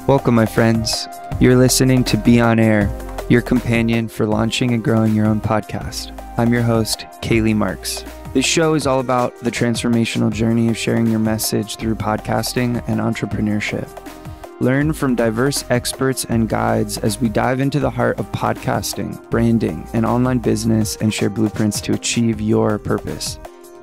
Welcome, my friends. You're listening to Be On Air, your companion for launching and growing your own podcast. I'm your host, Kaylee Marks. This show is all about the transformational journey of sharing your message through podcasting and entrepreneurship. Learn from diverse experts and guides as we dive into the heart of podcasting, branding, and online business and share blueprints to achieve your purpose.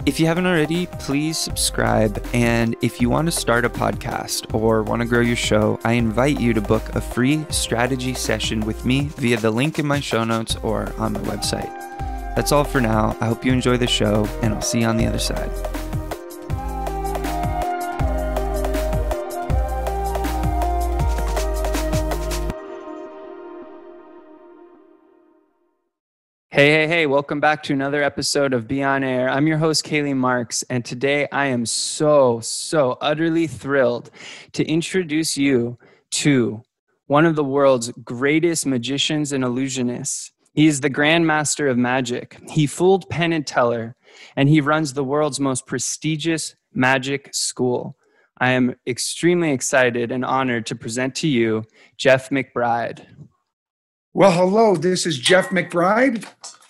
If you haven't already, please subscribe. And if you want to start a podcast or want to grow your show, I invite you to book a free strategy session with me via the link in my show notes or on my website. That's all for now. I hope you enjoy the show, and I'll see you on the other side. Hey, welcome back to another episode of Be On Air. I'm your host, Kaylee Marks, and today I am so utterly thrilled to introduce you to one of the world's greatest magicians and illusionists. He is the grandmaster of magic. He fooled Penn and Teller, and he runs the world's most prestigious magic school. I am extremely excited and honored to present to you Jeff Mcbride. Well, hello, this is Jeff Mcbride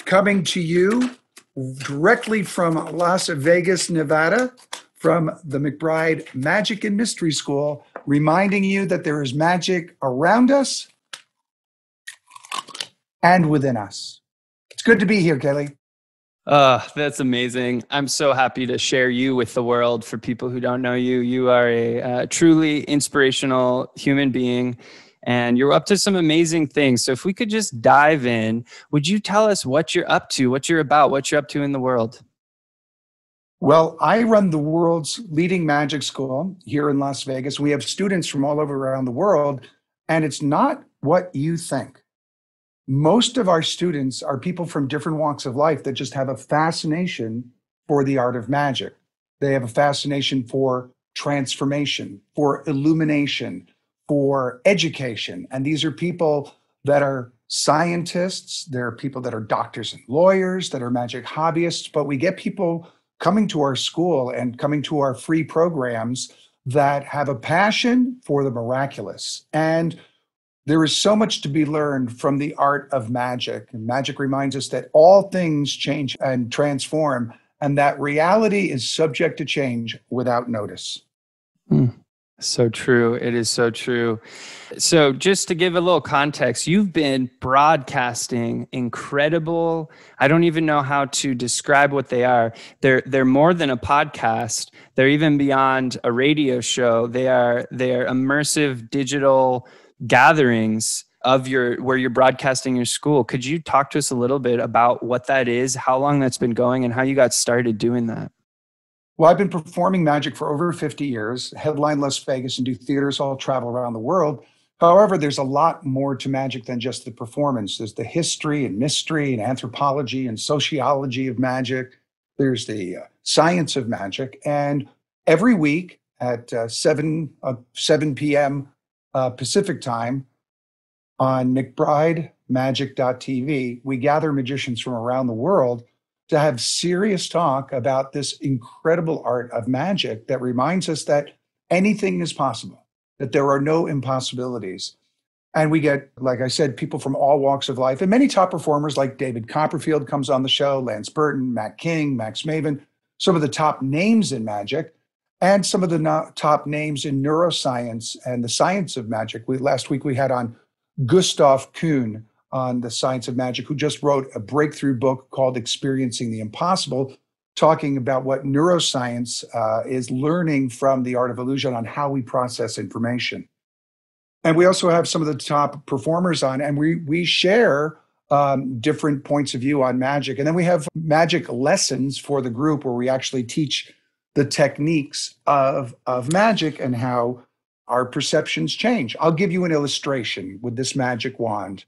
coming to you directly from Las Vegas, Nevada, from the McBride Magic and Mystery School, reminding you that there is magic around us and within us. It's good to be here, Kelly. That's amazing. I'm so happy to share you with the world. For people who don't know you, you are a truly inspirational human being, and you're up to some amazing things. So if we could just dive in, would you tell us what you're up to, what you're about, what you're up to in the world? Well, I run the world's leading magic school here in Las Vegas. We have students from all over around the world, and it's not what you think. Most of our students are people from different walks of life that just have a fascination for the art of magic. They have a fascination for transformation, for illumination, for education. And these are people that are scientists. There are people that are doctors and lawyers, that are magic hobbyists. But we get people coming to our school and coming to our free programs that have a passion for the miraculous. And there is so much to be learned from the art of magic. And magic reminds us that all things change and transform, and that reality is subject to change without notice. So true. It is so true. So just to give a little context, you've been broadcasting incredible. I don't even know how to describe what they are. They're more than a podcast. They're even beyond a radio show. They're immersive digital gatherings of where you're broadcasting your school. Could you talk to us a little bit about what that is, how long that's been going, and how you got started doing that? Well, I've been performing magic for over 50 years, headline Las Vegas and do theaters all travel around the world. However, there's a lot more to magic than just the performance. There's the history and mystery and anthropology and sociology of magic. There's the science of magic. And every week at 7 p.m. Pacific time on McBrideMagic.tv, we gather magicians from around the world to have serious talk about this incredible art of magic that reminds us that anything is possible, that there are no impossibilities. And we get, like I said, people from all walks of life, and many top performers like David Copperfield comes on the show, Lance Burton, Matt King, Max Maven, some of the top names in magic, and some of the top names in neuroscience and the science of magic. Last week we had on Gustav Kuhn on the science of magic, who just wrote a breakthrough book called Experiencing the Impossible, talking about what neuroscience is learning from the art of illusion on how we process information. And we also have some of the top performers on, and we share different points of view on magic. And then we have magic lessons for the group where we actually teach the techniques of magic and how our perceptions change. I'll give you an illustration with this magic wand.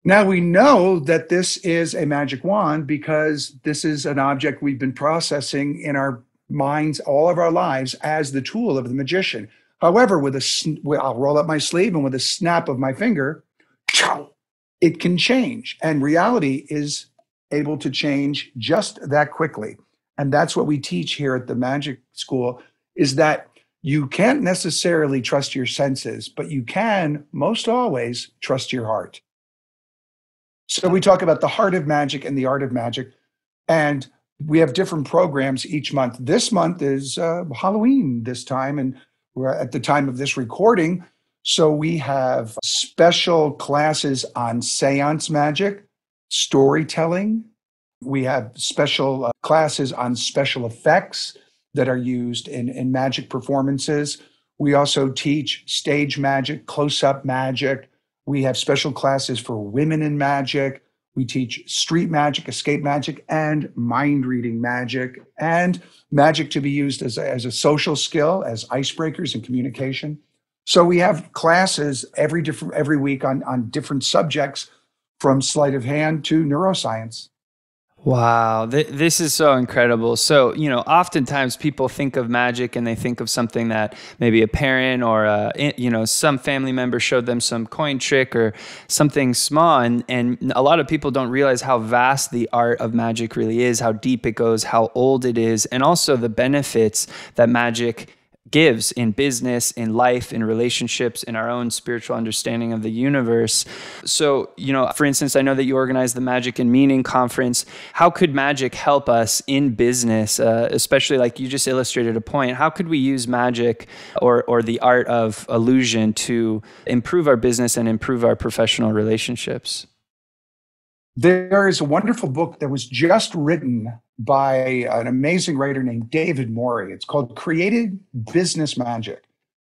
Now we know that this is a magic wand because this is an object we've been processing in our minds all of our lives as the tool of the magician. However, I'll roll up my sleeve and with a snap of my finger, it can change. And reality is able to change just that quickly. And that's what we teach here at the Magic School, is that You can't necessarily trust your senses, but you can most always trust your heart. So we talk about the heart of magic and the art of magic, and we have different programs each month. This month is Halloween this time, and we're at the time of this recording. So we have special classes on seance magic, storytelling. We have special classes on special effects that are used in magic performances. We also teach stage magic, close-up magic. We have special classes for women in magic. We teach street magic, escape magic, and mind-reading magic, and magic to be used as a social skill, as icebreakers and communication. So we have classes every week on different subjects, from sleight of hand to neuroscience. Wow, this is so incredible. So, oftentimes people think of magic and they think of something that maybe a parent or, some family member showed them some coin trick or something small. And a lot of people don't realize how vast the art of magic really is, how deep it goes, how old it is, and also the benefits that magic gives in business, in life, in relationships, in our own spiritual understanding of the universe. So, for instance, I know that you organize the Magic and Meaning conference. How could magic help us in business, especially like you just illustrated a point? How could we use magic or the art of illusion to improve our business and improve our professional relationships? There is a wonderful book that was just written by an amazing writer named David Morey. It's called Creative Business Magic.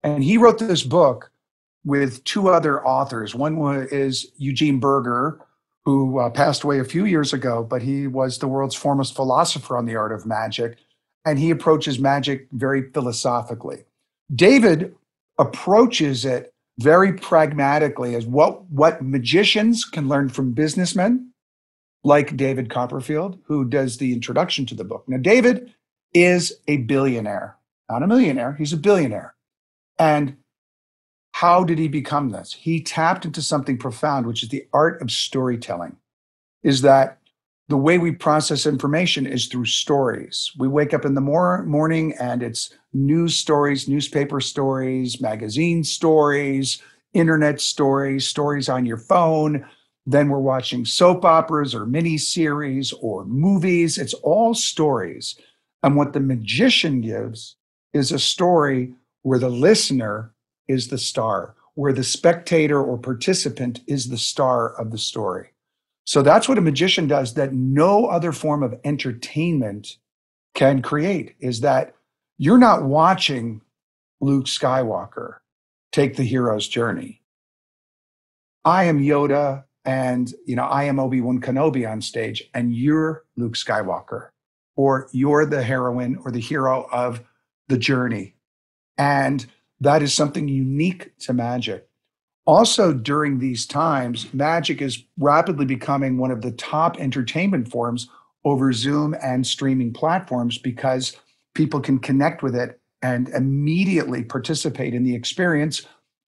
And he wrote this book with two other authors. One is Eugene Berger, who passed away a few years ago, but he was the world's foremost philosopher on the art of magic. And he approaches magic very philosophically. David approaches it very pragmatically as what magicians can learn from businessmen, like David Copperfield, who does the introduction to the book. Now, David is a billionaire, not a millionaire. He's a billionaire. And how did he become this? He tapped into something profound, which is the art of storytelling, is that the way we process information is through stories. We wake up in the morning and it's news stories, newspaper stories, magazine stories, internet stories, stories on your phone. Then we're watching soap operas or miniseries or movies. It's all stories. And what the magician gives is a story where the listener is the star, where the spectator or participant is the star of the story. So that's what a magician does that no other form of entertainment can create, is that you're not watching Luke Skywalker take the hero's journey. I am Yoda and, I am Obi-Wan Kenobi on stage, and you're Luke Skywalker, or you're the heroine or the hero of the journey. And that is something unique to magic. Also, during these times, magic is rapidly becoming one of the top entertainment forms over Zoom and streaming platforms because people can connect with it and immediately participate in the experience.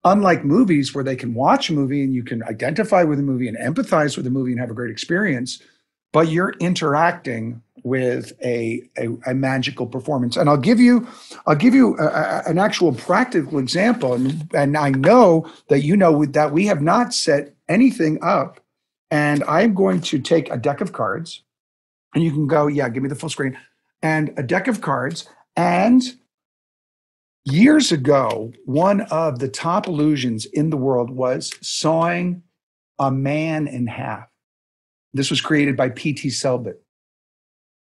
Unlike movies, where they can watch a movie and you can identify with the movie and empathize with the movie and have a great experience, but you're interacting with a magical performance. And I'll give you an actual practical example. And I know that that we have not set anything up. And I'm going to take a deck of cards, and you can go, give me the full screen, and a deck of cards. And years ago, one of the top illusions in the world was sawing a man in half. This was created by P.T. Selbit.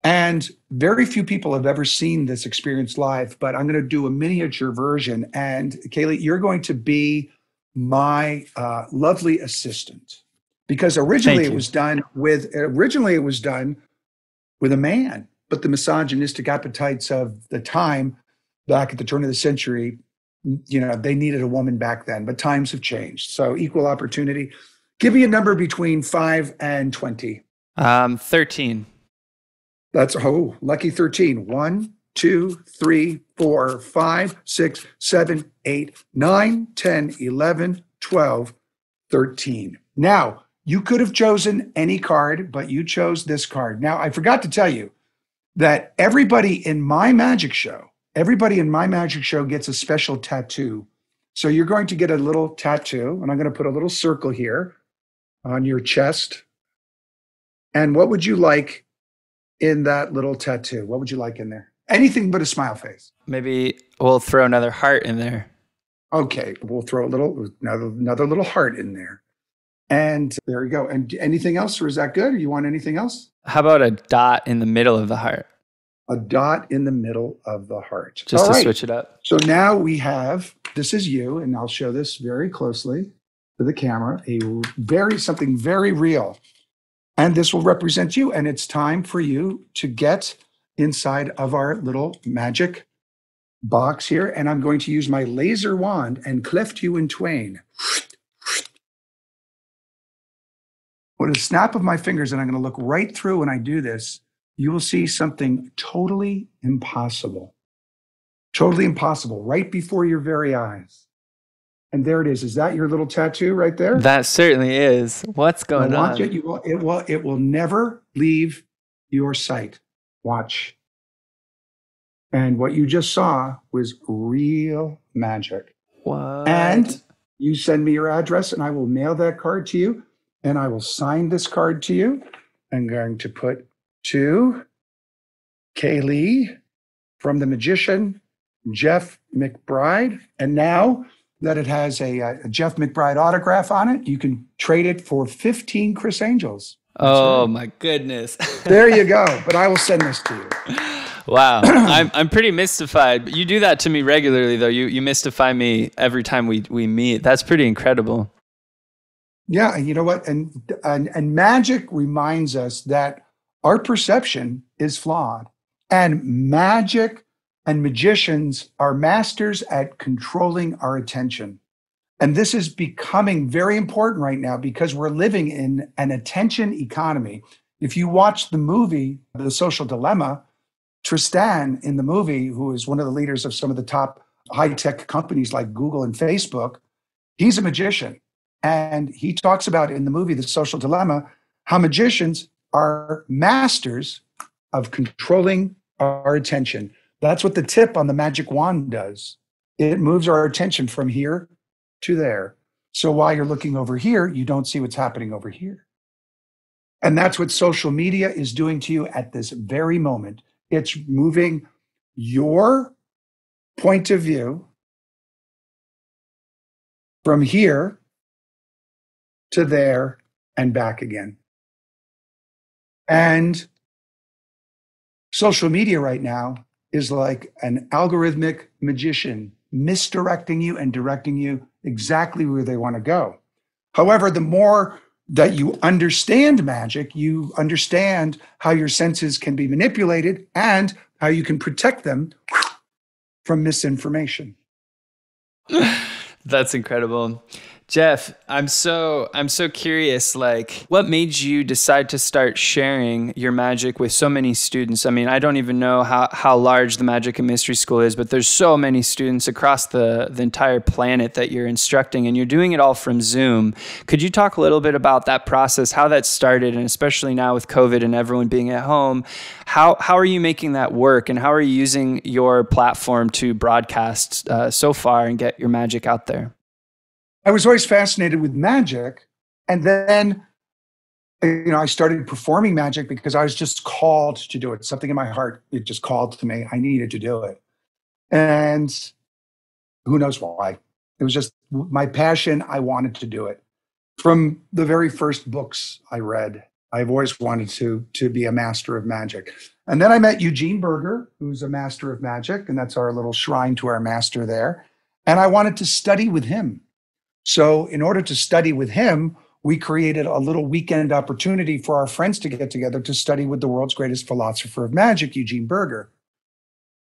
And very few people have ever seen this experience live, but I'm going to do a miniature version. And Kaylee, you're going to be my lovely assistant, because originally it was done with a man, but the misogynistic appetites of the time, back at the turn of the century, they needed a woman back then, but times have changed. So equal opportunity. Give me a number between 5 and 20. 13. That's, lucky 13. 1, 2, 3, 4, 5, 6, 7, 8, 9, 10, 11, 12, 13. Now, you could have chosen any card, but you chose this card. Now, I forgot to tell you that everybody in my magic show everybody in my magic show gets a special tattoo. So you're going to get a little tattoo, and I'm going to put a little circle here on your chest. And what would you like in that little tattoo? What would you like in there? Anything but a smile face. Maybe we'll throw another heart in there. Okay, we'll throw another little heart in there. And there you go. And anything else, or is that good? Or you want anything else? How about a dot in the middle of the heart? A dot in the middle of the heart. Just to switch it up. So now we have, this is you, and I'll show this very closely to the camera, something very real. And this will represent you. And it's time for you to get inside of our little magic box here. And I'm going to use my laser wand and cleft you in twain. With a snap of my fingers, and I'm going to look right through when I do this, you will see something totally impossible. Totally impossible, right before your very eyes. And there it is. Is that your little tattoo right there? That certainly is. What's going on? It will never leave your sight. Watch. And what you just saw was real magic. What? And you send me your address, and I will mail that card to you, and I will sign this card to you. I'm going to put to Kaylee from the magician, Jeff Mcbride. And now that it has a Jeff Mcbride autograph on it, you can trade it for 15 Chris Angels. Oh, my goodness. There you go. But I will send this to you. Wow. I'm pretty mystified. You do that to me regularly, though. You mystify me every time we meet. That's pretty incredible. Yeah. And you know what? And magic reminds us that our perception is flawed. And magic and magicians are masters at controlling our attention. And this is becoming very important right now because we're living in an attention economy. If you watch the movie, The Social Dilemma, Tristan in the movie, who is one of the leaders of some of the top high-tech companies like Google and Facebook, he's a magician. And he talks about in the movie, The Social Dilemma, how magicians are masters of controlling our attention. That's what the tip on the magic wand does. It moves our attention from here to there. So while you're looking over here, you don't see what's happening over here. And that's what social media is doing to you at this very moment. It's moving your point of view from here to there and back again. And social media right now is like an algorithmic magician misdirecting you and directing you exactly where they want to go. However, the more that you understand magic, you understand how your senses can be manipulated and how you can protect them from misinformation. That's incredible. Jeff, I'm so curious, like, what made you decide to start sharing your magic with so many students? I mean, I don't even know how large the Magic and Mystery School is, but there's so many students across the entire planet that you're instructing, and you're doing it all from Zoom. Could you talk a little bit about that process, how that started, and especially now with COVID and everyone being at home, how are you making that work, and how are you using your platform to broadcast so far and get your magic out there? I was always fascinated with magic. And then, I started performing magic because I was just called to do it. Something in my heart, it just called to me. I needed to do it. And who knows why? It was just my passion. I wanted to do it. From the very first books I read, I've always wanted to be a master of magic. And then I met Eugene Berger, who's a master of magic, and that's our little shrine to our master there. And I wanted to study with him. So in order to study with him, we created a little weekend opportunity for our friends to get together to study with the world's greatest philosopher of magic, Eugene Berger.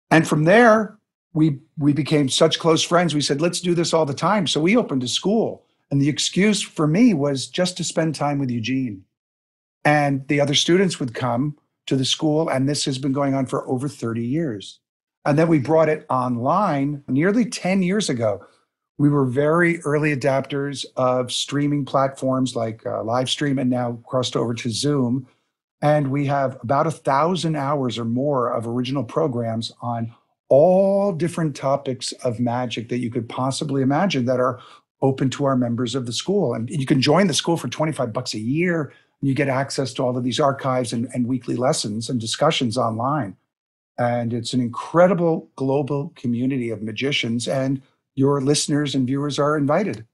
And from there, we became such close friends. We said, let's do this all the time. So we opened a school. And the excuse for me was just to spend time with Eugene. And the other students would come to the school. And this has been going on for over 30 years. And then we brought it online nearly 10 years ago. We were very early adapters of streaming platforms like Livestream and now crossed over to Zoom. And we have about 1,000 hours or more of original programs on all different topics of magic that you could possibly imagine that are open to our members of the school. And you can join the school for $25 a year. And you get access to all of these archives and weekly lessons and discussions online. And it's an incredible global community of magicians, and your listeners and viewers are invited.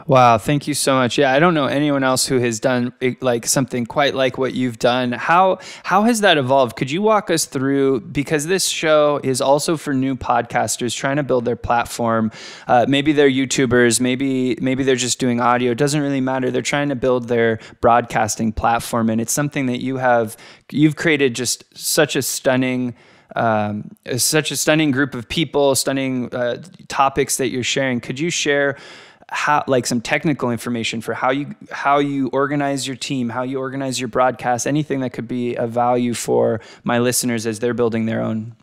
Wow, thank you so much. Yeah, I don't know anyone else who has done like something quite like what you've done. How has that evolved? Could you walk us through, because this show is also for new podcasters trying to build their platform. Maybe they're YouTubers, maybe they're just doing audio. It doesn't really matter. They're trying to build their broadcasting platform, and it's something that you've created just such a stunning group of people, stunning topics that you're sharing. Could you share some technical information for how you organize your team, how you organize your broadcast, anything that could be of value for my listeners as they're building their own?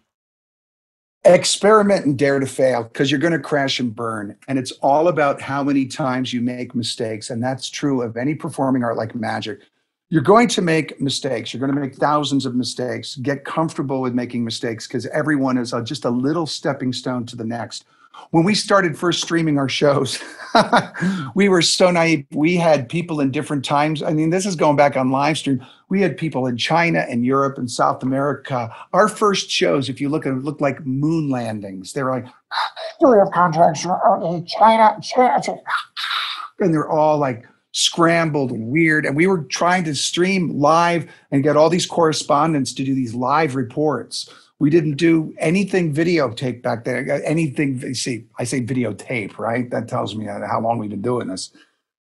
Experiment and dare to fail, because you're going to crash and burn. And it's all about how many times you make mistakes. And that's true of any performing art like magic. You're going to make mistakes. You're going to make thousands of mistakes. Get comfortable with making mistakes, because everyone is just a little stepping stone to the next. When we started first streaming our shows, we were so naive. We had people in different times. I mean, this is going back on live stream. We had people in China and Europe and South America. Our first shows, if you look at it, looked like moon landings. They were like, we have contracts in China. And they're all like scrambled and weird. And we were trying to stream live and get all these correspondents to do these live reports. We didn't do anything videotape back then. Anything, see, I say videotape, right? That tells me how long we've been doing this.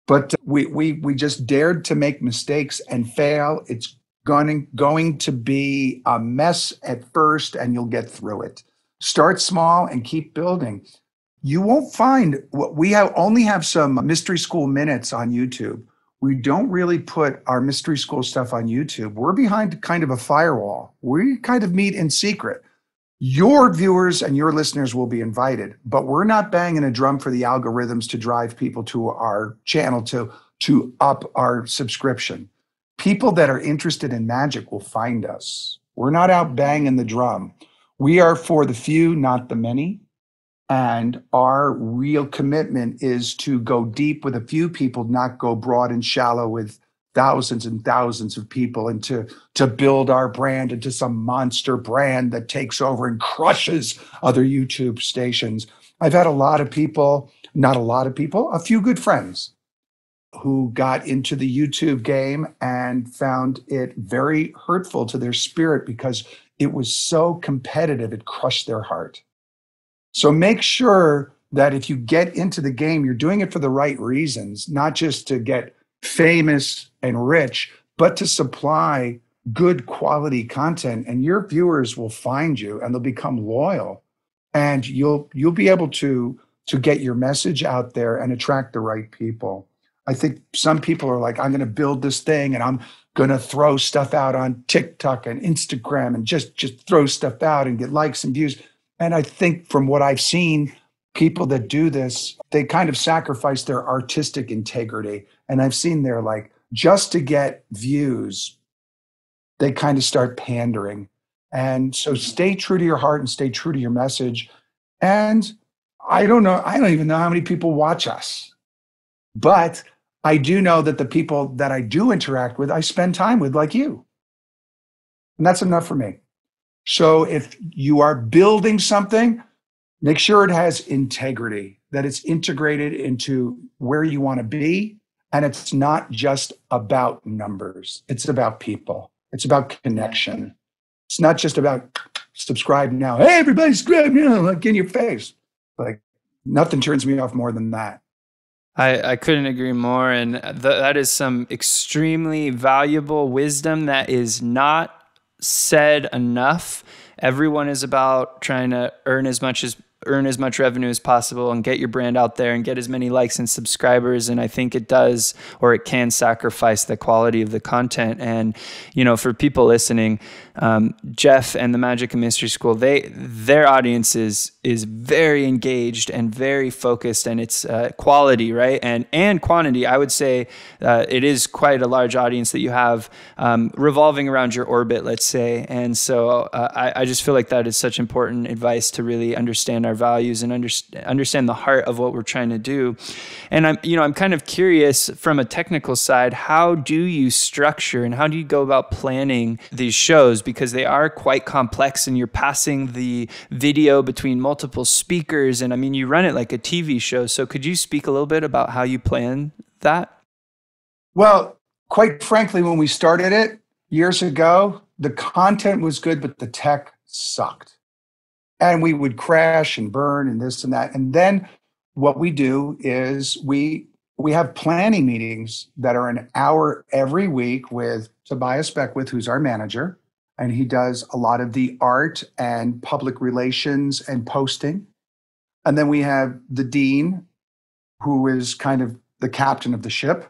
But we just dared to make mistakes and fail. It's going to be a mess at first, and you'll get through it. Start small and keep building. You won't find only have some mystery school minutes on YouTube. We don't really put our mystery school stuff on YouTube. We're behind kind of a firewall. We kind of meet in secret. Your viewers and your listeners will be invited, but we're not banging a drum for the algorithms to drive people to our channel to up our subscription. People that are interested in magic will find us. We're not out banging the drum. We are for the few, not the many. And our real commitment is to go deep with a few people, not go broad and shallow with thousands and thousands of people, and to build our brand into some monster brand that takes over and crushes other YouTube stations. I've had a few good friends who got into the YouTube game and found it very hurtful to their spirit because it was so competitive, it crushed their heart. So make sure that if you get into the game, you're doing it for the right reasons, not just to get famous and rich, but to supply good quality content, and your viewers will find you and they'll become loyal, and you'll be able to get your message out there and attract the right people. I think some people are like, I'm going to build this thing and I'm going to throw stuff out on TikTok and Instagram and just throw stuff out and get likes and views. And I think from what I've seen, people that do this, they kind of sacrifice their artistic integrity. And I've seen they're like, just to get views, they kind of start pandering. And so stay true to your heart and stay true to your message. And I don't even know how many people watch us. But I do know that the people that I do interact with, I spend time with, like you. And that's enough for me. So if you are building something, make sure it has integrity, that it's integrated into where you want to be. And it's not just about numbers. It's about people. It's about connection. It's not just about subscribe now. Hey, everybody subscribe now, like in your face. Like nothing turns me off more than that. I couldn't agree more. And that is some extremely valuable wisdom that is not said enough. Everyone is about trying to earn as much earn as much revenue as possible and get your brand out there and get as many likes and subscribers. And I think it does, or it can sacrifice the quality of the content. And, for people listening, Jeff and the Magic and Mystery School, their audience is very engaged and very focused, and it's quality, right? And quantity. I would say it is quite a large audience that you have revolving around your orbit, let's say. And so I just feel like that is such important advice to really understand our values and understand the heart of what we're trying to do. And I'm kind of curious from a technical side, how do you structure and how do you go about planning these shows? Because they are quite complex and you're passing the video between multiple speakers. And I mean, you run it like a TV show. So could you speak a little bit about how you plan that? Well, quite frankly, when we started it years ago, the content was good, but the tech sucked. And we would crash and burn and this and that. And then what we do is we have planning meetings that are an hour every week with Tobias Beckwith, who's our manager. And he does a lot of the art and public relations and posting. And then we have the dean, who is kind of the captain of the ship.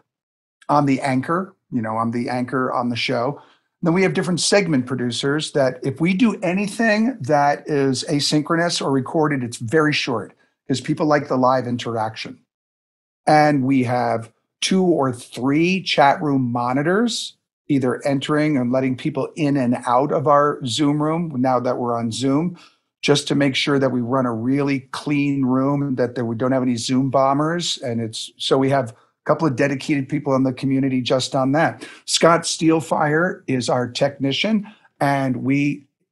I'm the anchor, I'm the anchor on the show. Then we have different segment producers that if we do anything that is asynchronous or recorded, it's very short because people like the live interaction. And we have 2 or 3 chat room monitors, either entering and letting people in and out of our Zoom room now that we're on Zoom, just to make sure that we run a really clean room, that we don't have any Zoom bombers. And so we have a couple of dedicated people in the community just on that. Scott Steelfire is our technician, and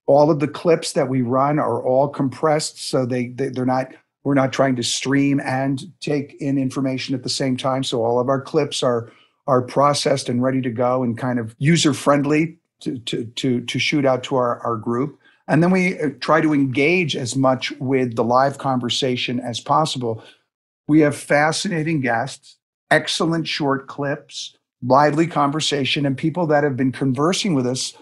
all of the clips that we run are all compressed, so we're not trying to stream and take in information at the same time. So all of our clips are processed and ready to go and kind of user friendly to shoot out to our group. And then we try to engage as much with the live conversation as possible. We have fascinating guests, excellent short clips, lively conversation, and people that have been conversing with us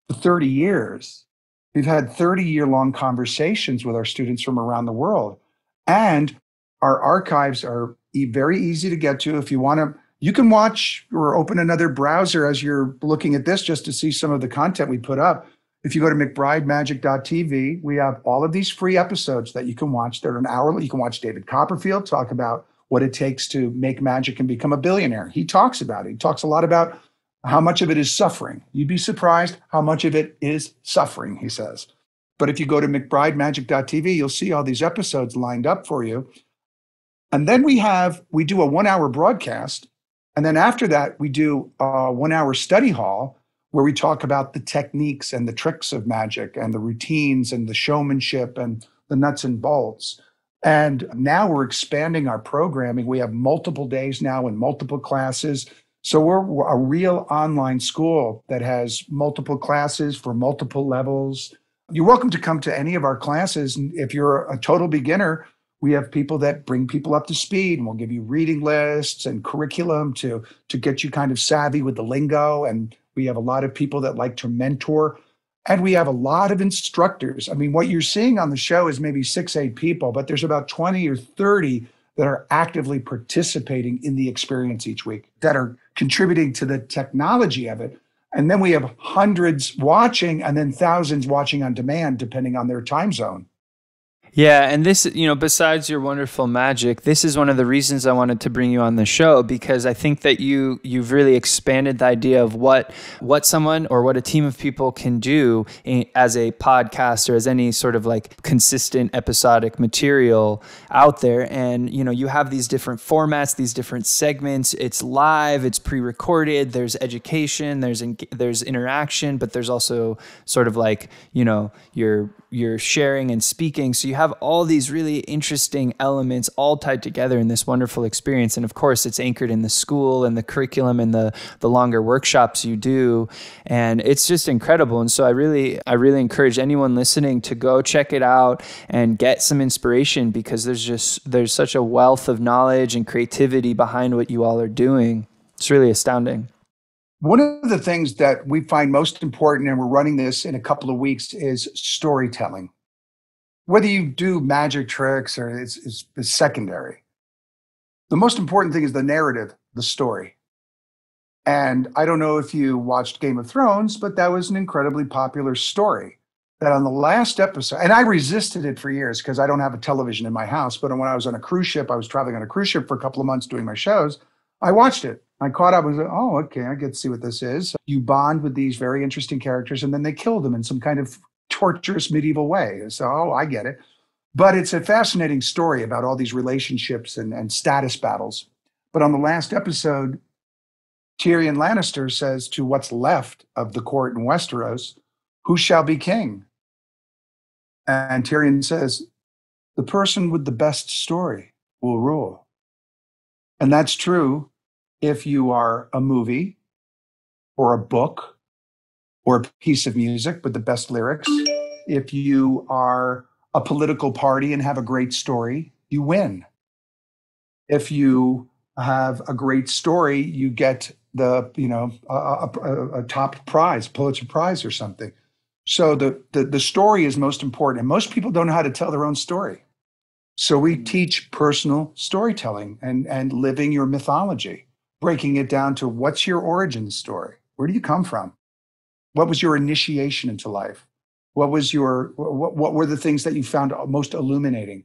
for 30 years. We've had 30-year-long conversations with our students from around the world. And our archives are very easy to get to. If you want to, you can watch or open another browser as you're looking at this just to see some of the content we put up. If you go to McBrideMagic.tv, we have all of these free episodes that you can watch. They're an hour. You can watch David Copperfield talk about what it takes to make magic and become a billionaire. He talks about it. He talks a lot about how much of it is suffering. You'd be surprised how much of it is suffering, he says. But if you go to McBrideMagic.tv, you'll see all these episodes lined up for you. And then we do a 1-hour broadcast. And then after that, we do a 1-hour study hall where we talk about the techniques and the tricks of magic and the routines and the showmanship and the nuts and bolts. And now we're expanding our programming. We have multiple days now and multiple classes. So we're a real online school that has multiple classes for multiple levels. You're welcome to come to any of our classes. And if you're a total beginner, we have people that bring people up to speed, and we'll give you reading lists and curriculum to get you kind of savvy with the lingo. And we have a lot of people that like to mentor. And we have a lot of instructors. I mean, what you're seeing on the show is maybe 6-8 people, but there's about 20 or 30 that are actively participating in the experience each week, that are contributing to the technology of it. And then we have hundreds watching and then thousands watching on demand, depending on their time zone. Yeah, and this, besides your wonderful magic, this is one of the reasons I wanted to bring you on the show, because I think that you've really expanded the idea of what someone or what a team of people can do as a podcast or as any sort of like consistent episodic material out there. And, you have these different formats, these different segments. It's live, it's pre-recorded, there's education, there's interaction, but there's also sort of like, you're sharing and speaking. So you have all these really interesting elements all tied together in this wonderful experience. And of course, it's anchored in the school and the curriculum and the longer workshops you do. And it's just incredible. And so I really encourage anyone listening to go check it out and get some inspiration, because there's such a wealth of knowledge and creativity behind what you all are doing. It's really astounding. One of the things that we find most important, and we're running this in a couple of weeks, is storytelling. whether you do magic tricks or it's secondary. The most important thing is the narrative, the story. And I don't know if you watched Game of Thrones, but that was an incredibly popular story. That on the last episode, and I resisted it for years because I don't have a television in my house. But when I was on a cruise ship, I was traveling on a cruise ship for a couple of months doing my shows. I watched it. I caught up. I was like, oh, okay, I get to see what this is. You bond with these very interesting characters, and then they kill them in some kind of torturous medieval way. So, oh, I get it. But it's a fascinating story about all these relationships and status battles. But on the last episode, Tyrion Lannister says to what's left of the court in Westeros, who shall be king? And Tyrion says, the person with the best story will rule. And that's true if you are a movie or a book or a piece of music with the best lyrics. If you are a political party and have a great story, you win. If you have a great story, you get a top prize, Pulitzer Prize or something. So the story is most important. And most people don't know how to tell their own story. So we teach personal storytelling and living your mythology, breaking it down to what's your origin story? Where do you come from? What was your initiation into life? What were the things that you found most illuminating?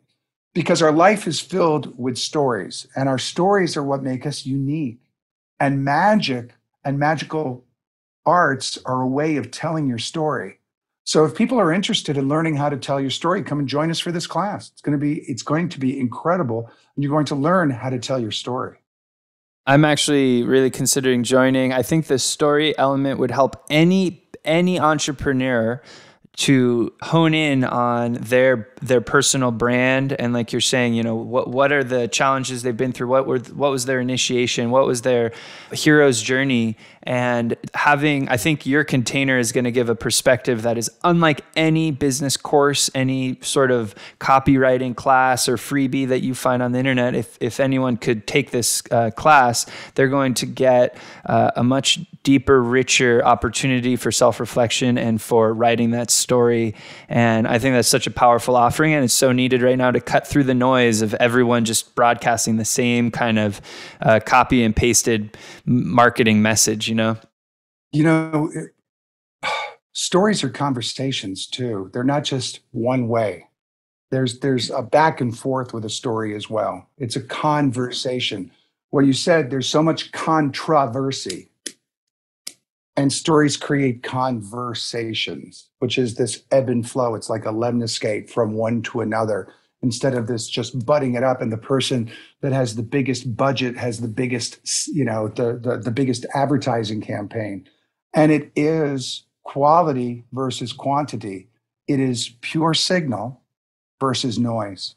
Because our life is filled with stories, and our stories are what make us unique. And magic and magical arts are a way of telling your story. So if people are interested in learning how to tell your story, come and join us for this class. It's going to be incredible, and you're going to learn how to tell your story. I'm actually really considering joining. I think the story element would help any entrepreneur to hone in on their personal brand. And like you're saying, what are the challenges they've been through? What was their initiation? What was their hero's journey? And I think your container is going to give a perspective that is unlike any business course, any sort of copywriting class or freebie that you find on the internet. If anyone could take this class, they're going to get a much deeper, richer opportunity for self-reflection and for writing that story. And I think that's such a powerful offering, and it's so needed right now to cut through the noise of everyone just broadcasting the same kind of copy and pasted marketing message, Stories are conversations too. They're not just one way. There's a back and forth with a story as well. It's a conversation. Well, you said there's so much controversy, and stories create conversations, which is this ebb and flow. It's like a lemniscate from one to another, instead of this just butting it up. And the person that has the biggest budget has the biggest, the biggest advertising campaign. And it is quality versus quantity. It is pure signal versus noise.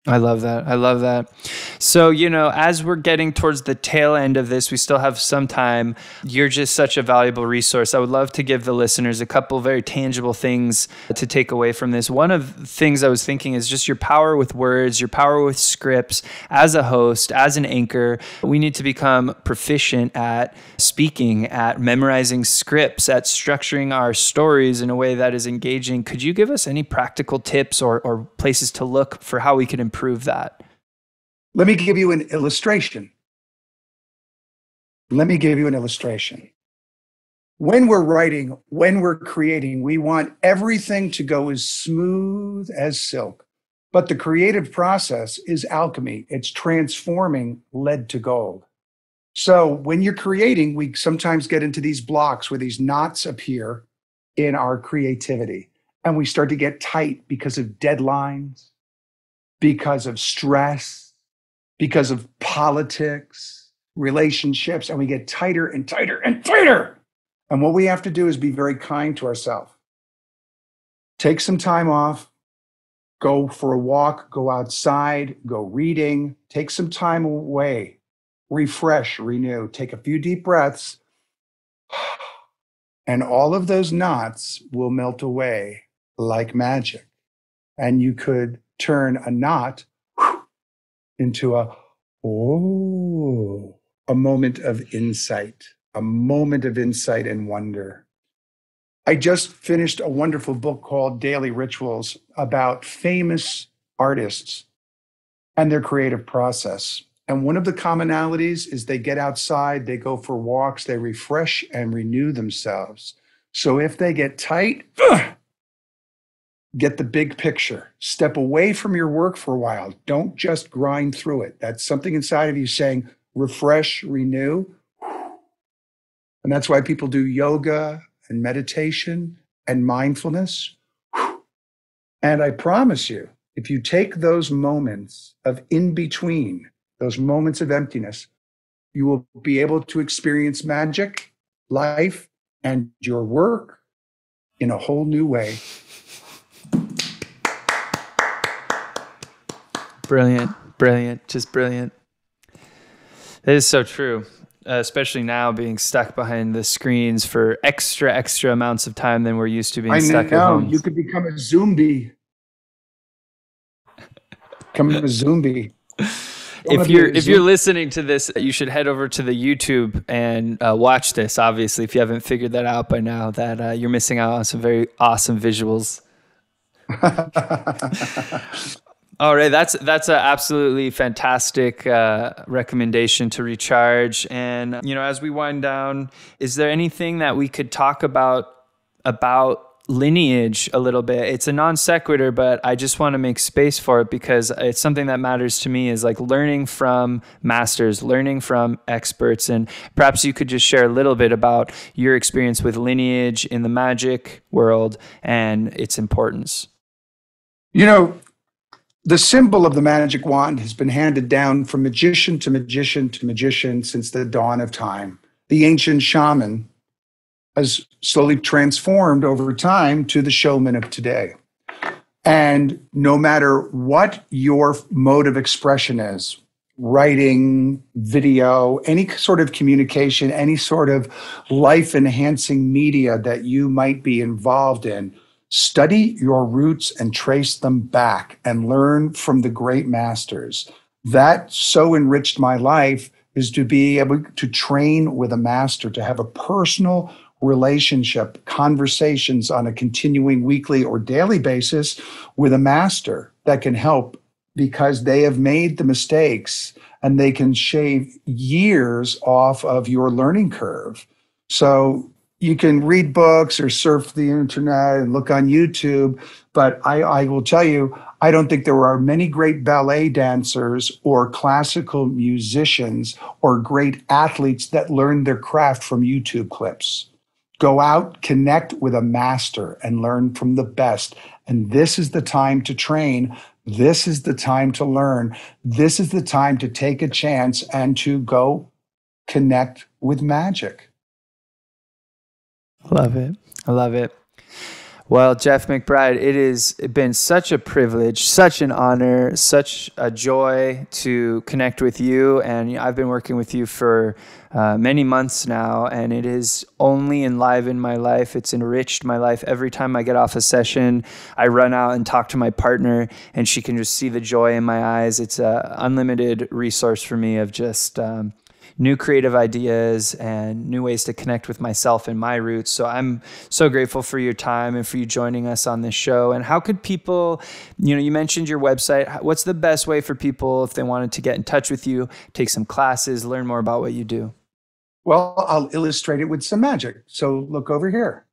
I love that. So, as we're getting towards the tail end of this, we still have some time. You're just such a valuable resource. I would love to give the listeners a couple very tangible things to take away from this. One of the things I was thinking is just your power with words, your power with scripts. As a host, as an anchor, we need to become proficient at speaking, at memorizing scripts, at structuring our stories in a way that is engaging. Could you give us any practical tips or places to look for how we can improve that? Let me give you an illustration. When we're writing, when we're creating, we want everything to go as smooth as silk. But the creative process is alchemy. It's transforming lead to gold. So when you're creating, we sometimes get into these blocks where these knots appear in our creativity. And we start to get tight because of deadlines, because of stress, because of politics, relationships, and we get tighter and tighter and tighter. And what we have to do is be very kind to ourselves. Take some time off, go for a walk, go outside, go reading, take some time away, refresh, renew, take a few deep breaths, and all of those knots will melt away like magic. And you could turn a knot into a moment of insight and wonder. I just finished a wonderful book called Daily Rituals about famous artists and their creative process. And one of the commonalities is they get outside, they go for walks, they refresh and renew themselves. So if they get tight, get the big picture. Step away from your work for a while. Don't just grind through it. That's something inside of you saying, refresh, renew. And that's why people do yoga and meditation and mindfulness. And I promise you, if you take those moments of in between, those moments of emptiness, you will be able to experience magic, life, and your work in a whole new way. Brilliant, brilliant, just brilliant. It is so true, especially now being stuck behind the screens for extra amounts of time than we're used to being stuck at home. You could become a zombie. Become a zombie. If you're listening to this, you should head over to the YouTube and watch this. Obviously, if you haven't figured that out by now, that you're missing out on some very awesome visuals. All right, that's an absolutely fantastic recommendation to recharge. And as we wind down, is there anything that we could talk about lineage a little bit? It's a non sequitur, but I just want to make space for it because it's something that matters to me, is like learning from masters, learning from experts. And perhaps you could just share a little bit about your experience with lineage in the magic world and its importance. The symbol of the magic wand has been handed down from magician to magician to magician since the dawn of time. The ancient shaman has slowly transformed over time to the showman of today. And no matter what your mode of expression is, writing, video, any sort of communication, any sort of life-enhancing media that you might be involved in, study your roots and trace them back and learn from the great masters. That so enriched my life, is to be able to train with a master, to have a personal relationship, conversations on a continuing weekly or daily basis with a master that can help, because they have made the mistakes and they can shave years off of your learning curve. So you can read books or surf the internet and look on YouTube, but I will tell you, I don't think there are many great ballet dancers or classical musicians or great athletes that learn their craft from YouTube clips. Go out, connect with a master, and learn from the best. And this is the time to train. This is the time to learn. This is the time to take a chance and to go connect with magic. Love it. I love it. Well, Jeff Mcbride, it has been such a privilege, such an honor, such a joy to connect with you. And I've been working with you for many months now, and it has only enlivened my life. It's enriched my life. Every time I get off a session, I run out and talk to my partner, and she can just see the joy in my eyes. It's an unlimited resource for me of just new creative ideas and new ways to connect with myself and my roots. So I'm so grateful for your time and for you joining us on this show. And how could people, you mentioned your website. What's the best way for people, if they wanted to get in touch with you, take some classes, learn more about what you do? Well, I'll illustrate it with some magic. So look over here.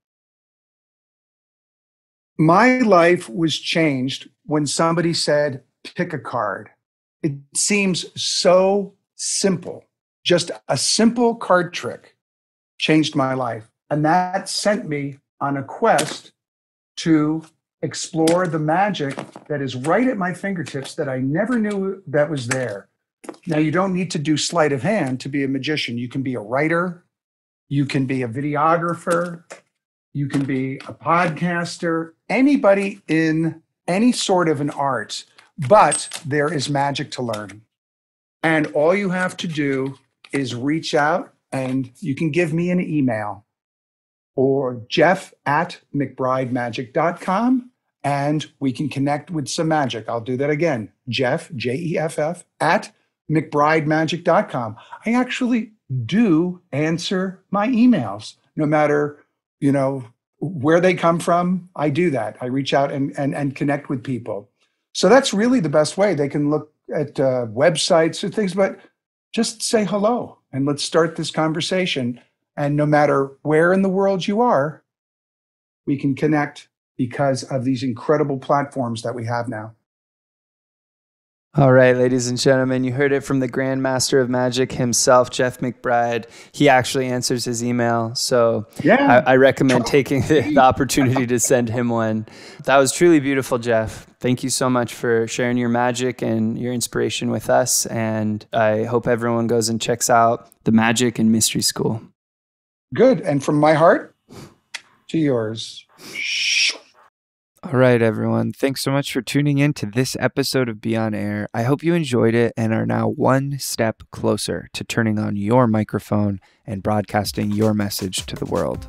My life was changed when somebody said, pick a card. It seems so simple. Just a simple card trick changed my life. And that sent me on a quest to explore the magic that is right at my fingertips that I never knew that was there. Now, you don't need to do sleight of hand to be a magician. You can be a writer. You can be a videographer. You can be a podcaster. Anybody in any sort of an art. But there is magic to learn. And all you have to do is reach out, and you can give me an email or jeff@mcbridemagic.com, and we can connect with some magic. I'll do that again. Jeff, Jeff, @mcbridemagic.com. I actually do answer my emails, no matter, where they come from, I do that. I reach out and connect with people. So that's really the best way. They can look at websites and things, but just say hello and let's start this conversation. And no matter where in the world you are, we can connect because of these incredible platforms that we have now. All right, ladies and gentlemen, you heard it from the grandmaster of magic himself, Jeff Mcbride. He actually answers his email. So yeah, I recommend taking the opportunity to send him one. That was truly beautiful, Jeff. Thank you so much for sharing your magic and your inspiration with us. And I hope everyone goes and checks out the Magic and Mystery School. Good. And from my heart to yours. All right, everyone. Thanks so much for tuning in to this episode of Be On Air. I hope you enjoyed it and are now one step closer to turning on your microphone and broadcasting your message to the world.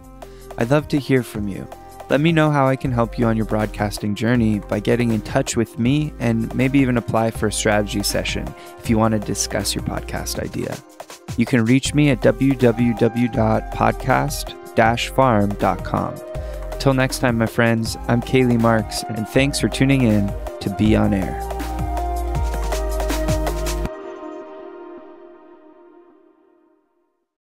I'd love to hear from you. Let me know how I can help you on your broadcasting journey by getting in touch with me and maybe even apply for a strategy session if you want to discuss your podcast idea. You can reach me at www.podcast-farm.com. Till next time, my friends, I'm Kaylee Marks, and thanks for tuning in to Be On Air.